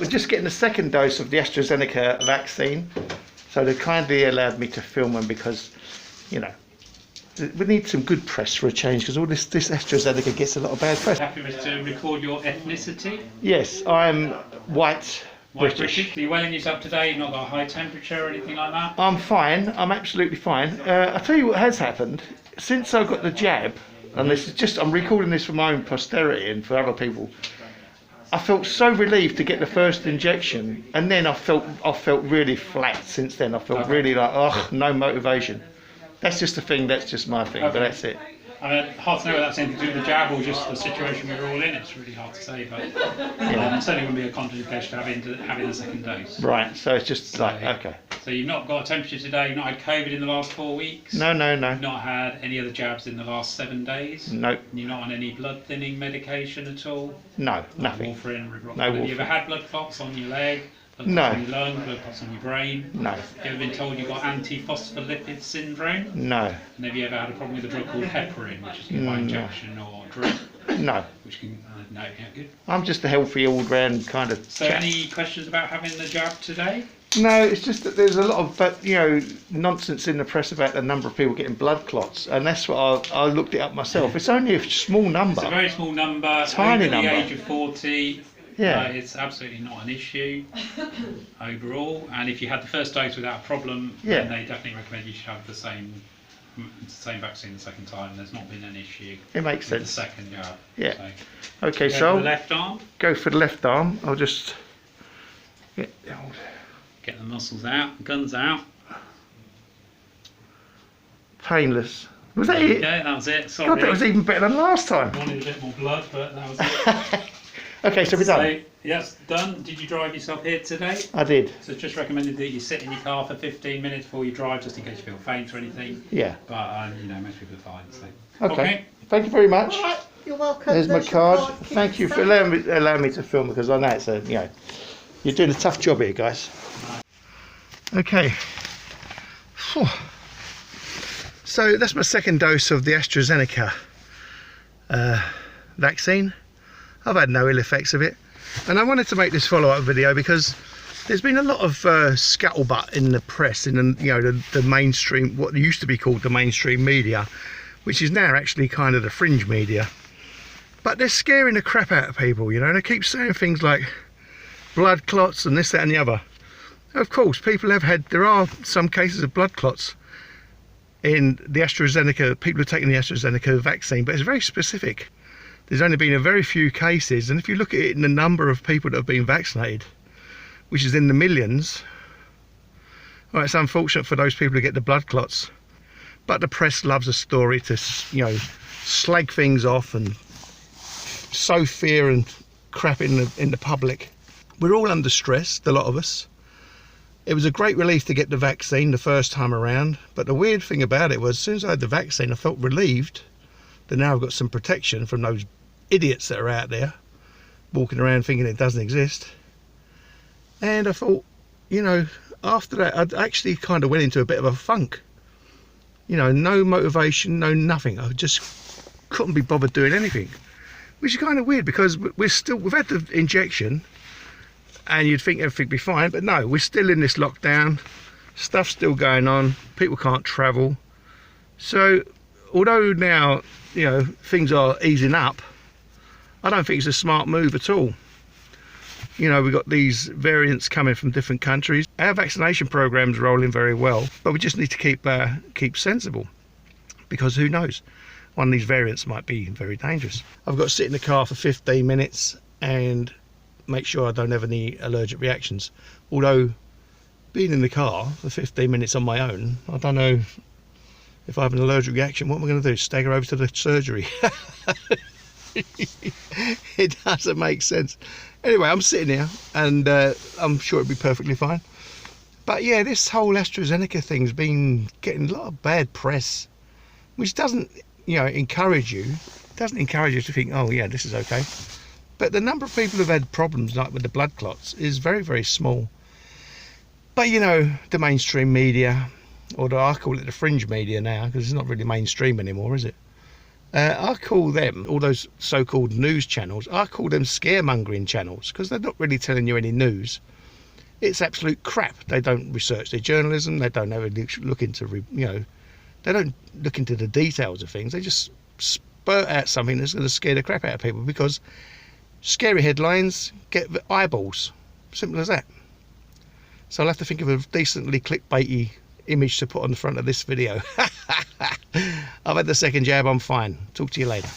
We're just getting the second dose of the AstraZeneca vaccine, so they kindly allowed me to film them because, you know, we need some good press for a change, because all this AstraZeneca gets a lot of bad press. Happy to record your ethnicity? Yes, I'm white British. Are you well in yourself today? You've not got a high temperature or anything like that? I'm fine, I'm absolutely fine. I'll tell you what has happened. Since I got the jab, and this is just, I'm recording this for my own posterity and for other people, I felt so relieved to get the first injection, and then I felt really flat since then. I felt really like, oh, no motivation. That's just the thing, that's just my thing, but that's it. I mean, hard to know whether that's anything to do with the jab or just the situation we're all in. It's really hard to say, but certainly wouldn't be a contraindication to having a second dose. Right, so it's just like, okay. So you've not got a temperature today, you've not had COVID in the last 4 weeks? No. You've not had any other jabs in the last 7 days? Nope. You're not on any blood thinning medication at all? No, nothing. Warfarin, Ribrocin. No Have warfarin. you ever had blood clots on your leg? Blood No. clots on your lung, blood clots on your brain? No. Have you ever been told you've got antiphospholipid syndrome? No. And have you ever had a problem with a drug called heparin, which is given by injection or drip? No. Which can, no, yeah, good. I'm just a healthy all-round kind of So chap. any questions about having the jab today? No, it's just that there's a lot of, nonsense in the press about the number of people getting blood clots, and that's what I looked it up myself. It's only a small number. It's a very small number. Tiny over number. the age of 40. Yeah. It's absolutely not an issue overall. And if you had the first dose without a problem, Yeah. then they definitely recommend you should have the same vaccine the second time. There's not been an issue. It makes with the sense. second jab. Yeah. So, Okay, go for so the left arm. go for the left arm. I'll just get the old... Get the muscles out, guns out. Painless. Was that There you it? go, that was it. Sorry. God, that was even better than last time. Wanted a bit more blood, but that was it. Okay, so we're done. So, yes, done. Did you drive yourself here today? I did. So it's just recommended that you sit in your car for 15 minutes before you drive, just in case you feel faint or anything. Yeah. But most people are fine. So. Okay. Thank you very much. All right, you're welcome. There's my your card. Keep Thank you it for safe. allowing me to film, because I know it's you're doing a tough job here, guys. Okay. Phew. So that's my second dose of the AstraZeneca vaccine. I've had no ill effects of it, and I wanted to make this follow-up video because there's been a lot of scuttlebutt in the press, in the mainstream, what used to be called the mainstream media, which is now actually kind of the fringe media. But they're scaring the crap out of people, and they keep saying things like blood clots and this, that and the other. Of course, there are some cases of blood clots in the AstraZeneca, people have taken the AstraZeneca vaccine, but it's very specific. There's only been a very few cases, and if you look at it in the number of people that have been vaccinated, which is in the millions, well, it's unfortunate for those people who get the blood clots. But the press loves a story to, slag things off and sow fear and crap in the public. We're all under stress, a lot of us. It was a great relief to get the vaccine the first time around, but the weird thing about it was, as soon as I had the vaccine, I felt relieved that now I've got some protection from those idiots that are out there walking around thinking it doesn't exist. And I thought, after that, I actually kind of went into a bit of a funk. No motivation, no nothing. I just couldn't be bothered doing anything, which is kind of weird, because we've had the injection, and you'd think everything would be fine, but no, we're still in this lockdown. Stuff's still going on. People can't travel. So, although now, things are easing up, I don't think it's a smart move at all. We've got these variants coming from different countries. Our vaccination program's rolling very well, but we just need to keep sensible, because who knows? One of these variants might be very dangerous. I've got to sit in the car for 15 minutes and make sure I don't have any allergic reactions. Although, being in the car for 15 minutes on my own, I don't know if I have an allergic reaction. What am I going to do? Stagger over to the surgery? It doesn't make sense. Anyway, I'm sitting here, and I'm sure it'll be perfectly fine. But yeah, this whole AstraZeneca thing's been getting a lot of bad press, which doesn't, encourage you. It doesn't encourage you to think, oh yeah, this is okay. But the number of people who've had problems like with the blood clots is very, very small. But the mainstream media, or I call it the fringe media now, because it's not really mainstream anymore, is it? I call them, all those so-called news channels, I call them scaremongering channels, because they're not really telling you any news. It's absolute crap. They don't research their journalism. They don't ever look into, they don't look into the details of things. They just spurt out something that's going to scare the crap out of people, because scary headlines get the eyeballs. Simple as that. So I'll have to think of a decently clickbaity image to put on the front of this video. I've had the second jab, I'm fine. Talk to you later.